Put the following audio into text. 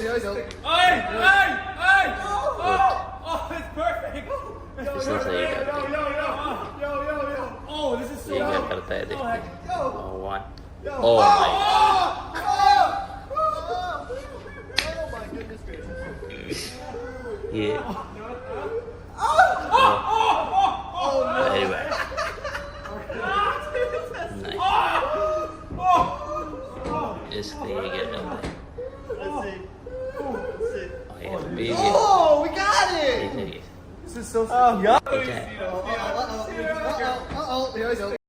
Here we go. Hey! Oh, it's perfect! इसमें सही करते हैं। Oh, this is so ये क्या good. करता है देखते हैं। Oh, one. Oh Oh my. Oh my goodness gracious. ये very bad. Nice. इसलिए ये क्या करता है। Let's see. Let's see. और ये भी ये Oh, we got it! ये This is so. Oh, yeah. ठीक है। Uh-oh. Here we go.